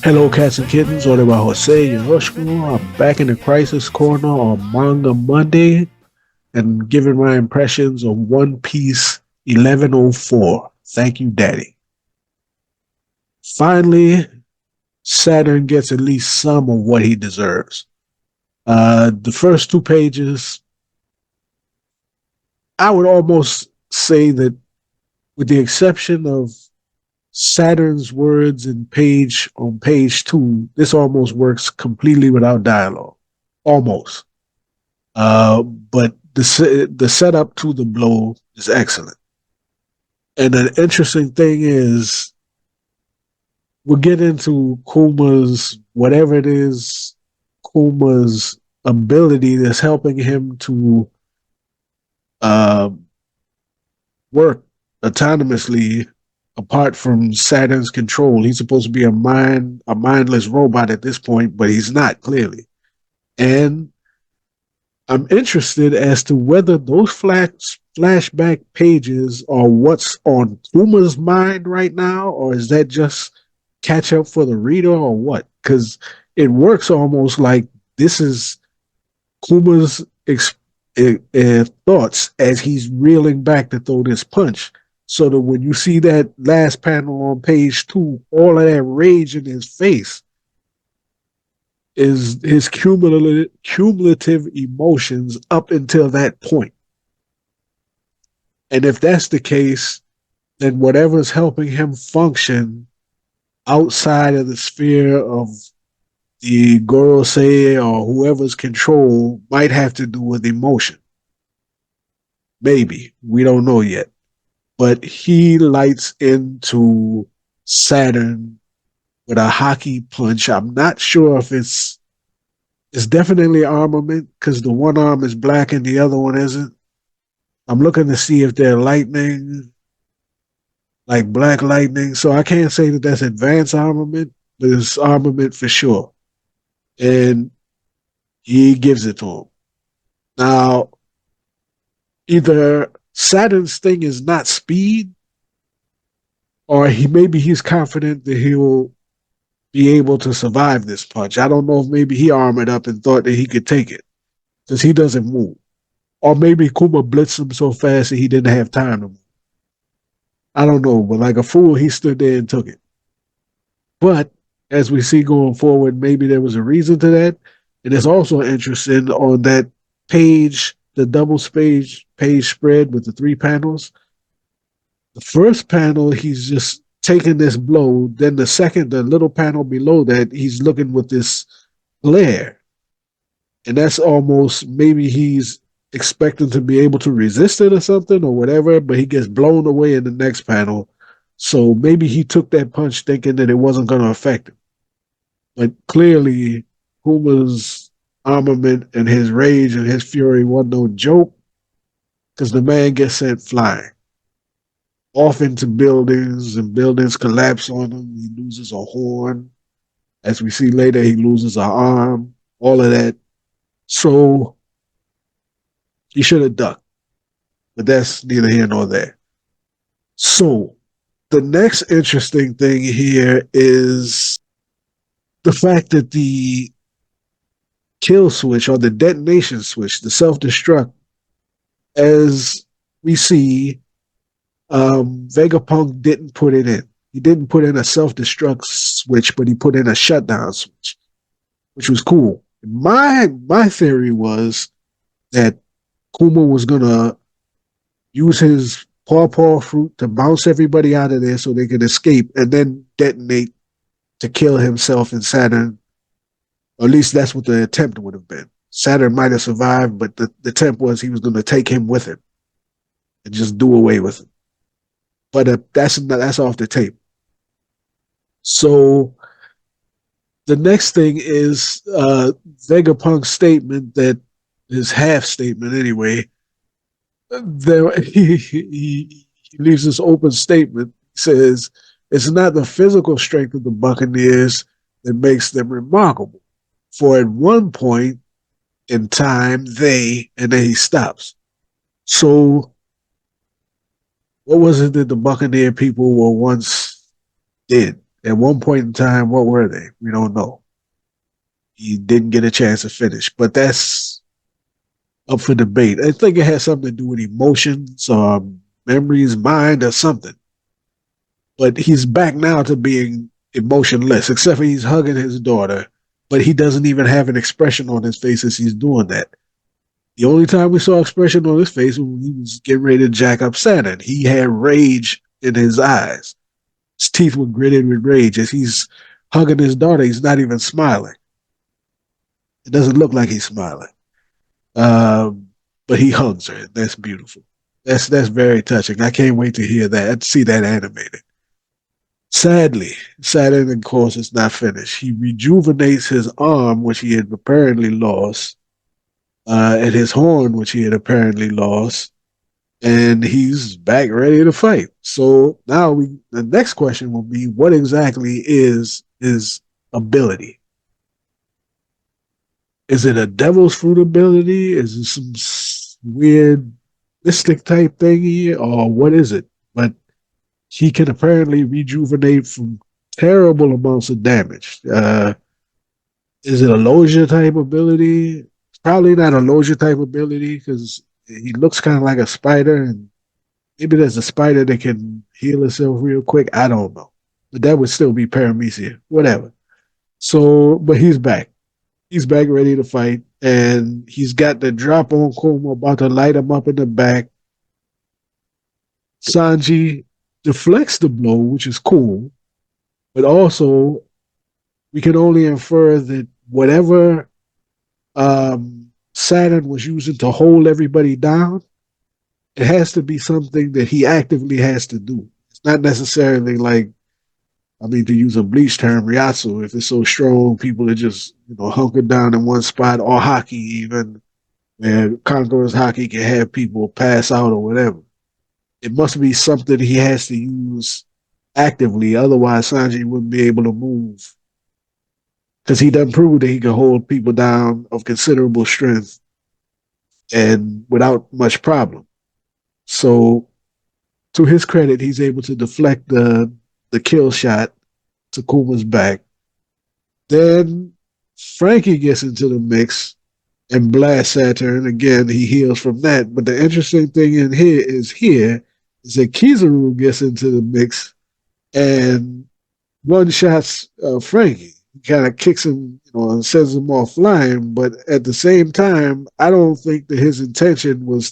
Hello, cats and kittens. Ordered by Jose Yoroshku. I'm back in the Crisis Corner on Manga Monday and giving my impressions of One Piece 1104. Thank you, Daddy. Finally, Saturn gets at least some of what he deserves. The first two pages, I would almost say that, with the exception of Saturn's words in page on page two, this almost works completely without dialogue. Almost. But the setup to the blow is excellent. And an interesting thing is, we'll get into Kuma's, whatever it is, Kuma's ability that's helping him to uh, work autonomously apart from Saturn's control. He's supposed to be a mindless robot at this point, but he's not, clearly. And I'm interested as to whether those flashback pages are what's on Kuma's mind right now, or is that just catch up for the reader, or what? Because it works almost like this is Kuma's thoughts as he's reeling back to throw this punch. So that when you see that last panel on page two, all of that rage in his face is his cumulative emotions up until that point. And if that's the case, then whatever's helping him function outside of the sphere of the Gorosei or whoever's control might have to do with emotion. Maybe. We don't know yet. But he lights into Saturn with a hockey punch. I'm not sure if it's definitely armament, because the one arm is black and the other one isn't. I'm looking to see if they're lightning, like black lightning. So I can't say that that's advanced armament, but it's armament for sure. And he gives it to him. Now, either Saturn's thing is not speed, or he's confident that he'll be able to survive this punch. I don't know if maybe he armored up and thought that he could take it, because he doesn't move. Or maybe Kuma blitzed him so fast that he didn't have time to move. I don't know, but like a fool, he stood there and took it. But as we see going forward, maybe there was a reason to that. And it's also interesting on that page, the double page spread with the three panels. The first panel, he's just taking this blow. Then the second, the little panel below that, he's looking with this glare. And that's almost, maybe he's expecting to be able to resist it or something or whatever, but he gets blown away in the next panel. So maybe he took that punch thinking that it wasn't going to affect him. But clearly, Kuma's armament and his rage and his fury wasn't no joke, because the man gets sent flying off into buildings, and buildings collapse on him. He loses a horn. As we see later, he loses an arm, all of that. So he should have ducked, but that's neither here nor there. So the next interesting thing here is the fact that the kill switch, or the detonation switch, the self-destruct, as we see, Vegapunk didn't put it in. He didn't put in a self-destruct switch, but he put in a shutdown switch, which was cool. My theory was that Kuma was going to use his paw fruit to bounce everybody out of there so they could escape, and then detonate to kill himself and Saturn. Or at least that's what the attempt would have been. Saturn might have survived, but the attempt was he was going to take him with him and just do away with him. But that's off the tape. So the next thing is Vegapunk's statement, that his half statement anyway. He leaves this open statement. He says, it's not the physical strength of the Buccaneers that makes them remarkable. For at one point in time, and then he stops. So what was it that the Buccaneer people were once did? At one point in time, what were they? We don't know. He didn't get a chance to finish, but that's up for debate. I think it has something to do with emotions or memories, mind, or something. But he's back now to being emotionless, except for he's hugging his daughter, but he doesn't even have an expression on his face as he's doing that. The only time we saw expression on his face was when he was getting ready to jack up Saturn. He had rage in his eyes. His teeth were gritted with rage as he's hugging his daughter. He's not even smiling. It doesn't look like he's smiling. Um, but he hugs her. That's beautiful. That's very touching. I can't wait to hear that. See that animated. Sadly, Saturn, of course, is not finished. He rejuvenates his arm, which he had apparently lost, and his horn, which he had apparently lost, and he's back ready to fight. So now the next question will be, what exactly is his ability? Is it a devil's fruit ability? Is it some weird mystic type thingy, or what is it? But he can apparently rejuvenate from terrible amounts of damage. Is it a Loja type ability? It's probably not a Loja type ability because he looks kind of like a spider, and maybe there's a spider that can heal itself real quick. I don't know, but that would still be paramecia, whatever. So, but he's back. He's back ready to fight, and he's got the drop on Kuma about to light him up in the back. Sanji deflects the blow, which is cool, but also we can only infer that whatever Saturn was using to hold everybody down, it has to be something that he actively has to do. It's not necessarily like, I mean, to use a Bleach term, Ryatsu, if it's so strong, people are just, hunkered down in one spot, or hockey even, where Conqueror's hockey can have people pass out or whatever. It must be something he has to use actively. Otherwise, Sanji wouldn't be able to move because he doesn't prove that he can hold people down of considerable strength and without much problem. So, to his credit, he's able to deflect the kill shot to Kuma's back. Then Frankie gets into the mix and blasts Saturn. Again, he heals from that. But the interesting thing in here is that Kizaru gets into the mix and one shots Frankie. He kind of kicks him, and sends him off flying. But at the same time, I don't think that his intention was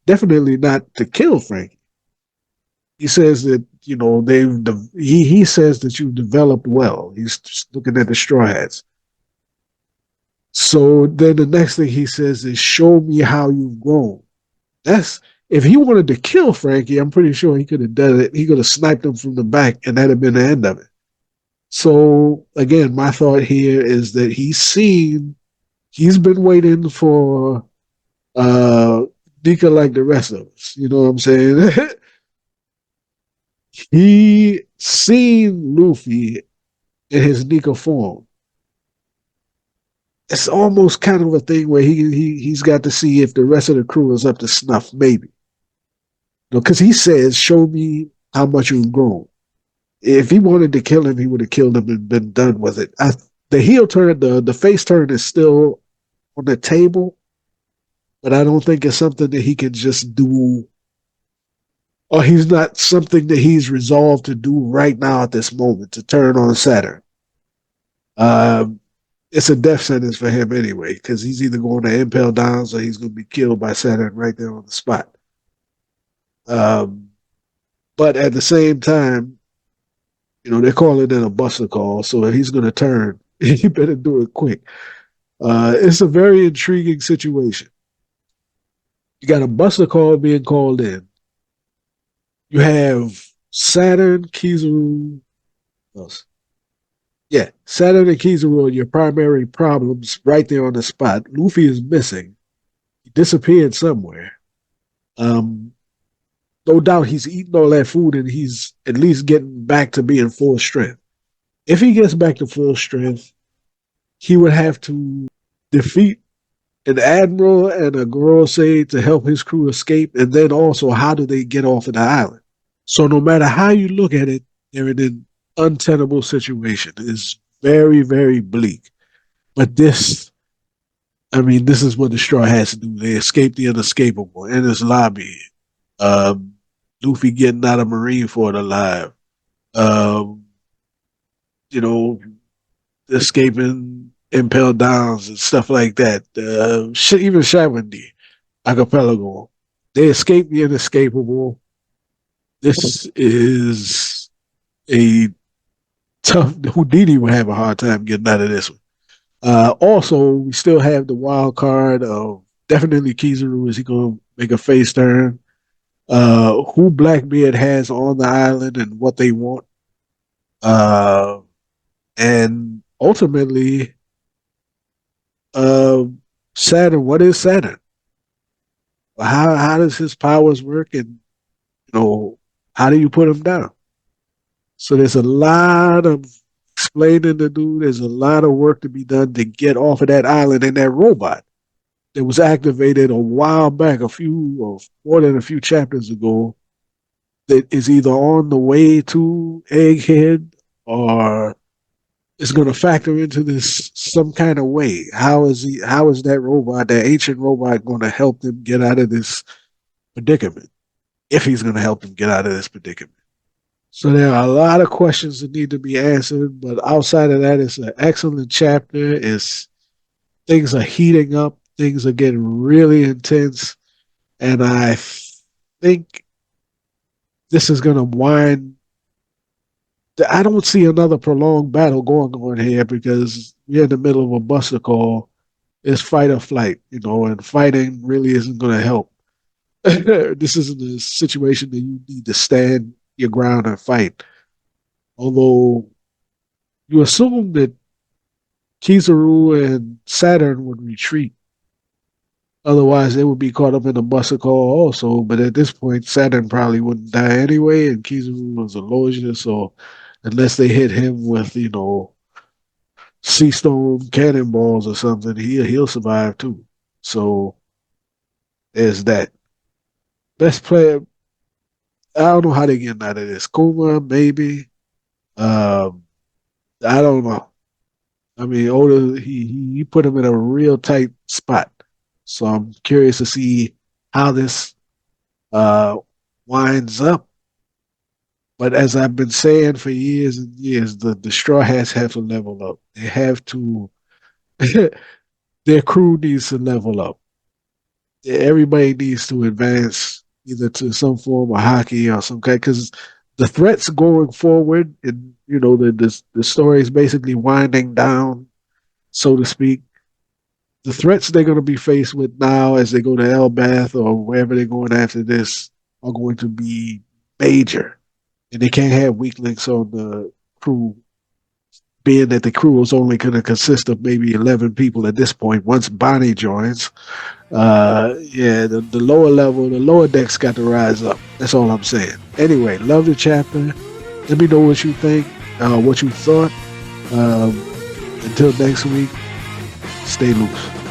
definitely not to kill Frankie. He says that he says that you've developed well. He's looking at the Strawhats. So then the next thing he says is, "Show me how you've grown." That's If he wanted to kill Frankie, I'm pretty sure he could have done it. He could have sniped him from the back, and that'd have been the end of it. So again, my thought here is that he's been waiting for Nika like the rest of us. You know what I'm saying? He seen Luffy in his Nika form. It's almost kind of a thing where he's got to see if the rest of the crew is up to snuff, maybe. Because he says, "Show me how much you've grown." If he wanted to kill him, he would have killed him and been done with it. The heel turn, the face turn is still on the table, but I don't think it's something that he can just do, or he's not something that he's resolved to do right now at this moment, to turn on Saturn. It's a death sentence for him anyway, because he's either going to impel Downs or he's going to be killed by Saturn right there on the spot. But at the same time, they're calling it a buster call, so if he's going to turn, he better do it quick. It's a very intriguing situation. You got a buster call being called in. You have Saturn, Kizaru, Saturn and Kizaru are your primary problems right there on the spot. Luffy is missing. He disappeared somewhere. No doubt he's eating all that food and he's at least getting back to being full strength. If he gets back to full strength, he would have to defeat an admiral and a Gorosei to help his crew escape. And then also, how do they get off of the island? So no matter how you look at it, they're in untenable situation. It's very, very bleak. But this, I mean, this is what the Straw Hats do. They escape the unescapable in this lobby. Um, Luffy getting out of Marineford alive. Um, you know, escaping Impel Downs and stuff like that. Even Shavandi, Archipelago. They escape the inescapable. This is a tough. Houdini would have a hard time getting out of this one. Also, we still have the wild card of definitely Kizaru. Is he going to make a face turn? Who Blackbeard has on the island and what they want. Uh, and ultimately, uh, Saturn. What is Saturn? How does his powers work? And how do you put him down? So there's a lot of explaining to do. There's a lot of work to be done to get off of that island and that robot that was activated a while back, a few or more than a few chapters ago, that is either on the way to Egghead or is going to factor into this some kind of way. How is he? How is that robot, that ancient robot, going to help them get out of this predicament? If he's going to help them get out of this predicament. So there are a lot of questions that need to be answered, but outside of that, it's an excellent chapter. It's things are heating up, things are getting really intense, and I think this is going to wind. I don't see another prolonged battle going on here because we're in the middle of a buster call. It's fight or flight, and fighting really isn't going to help. This isn't a situation that you need to stand your ground and fight. Although you assume that Kizaru and Saturn would retreat. Otherwise, they would be caught up in a buster call also. But at this point, Saturn probably wouldn't die anyway, and Kizaru was a Loja, so unless they hit him with, sea stone cannonballs or something, he'll survive too. So there's that. Best player, I don't know how they're getting out of this. Kuma, maybe. Um, I don't know. I mean, Oda, he put him in a real tight spot. So I'm curious to see how this uh, winds up. But as I've been saying for years and years, the Straw Hats have to level up. They have to, their crew needs to level up. Everybody needs to advance either to some form of hockey or some kind, because the threats going forward, and the story is basically winding down, so to speak. The threats they're going to be faced with now as they go to Elbath or wherever they're going after this are going to be major. And they can't have weak links on the crew, being that the crew is only going to consist of maybe 11 people at this point once Bonnie joins. Yeah, the lower level, the lower decks got to rise up. That's all I'm saying. Anyway, love the chapter. Let me know what you think, what you thought. Until next week, stay loose.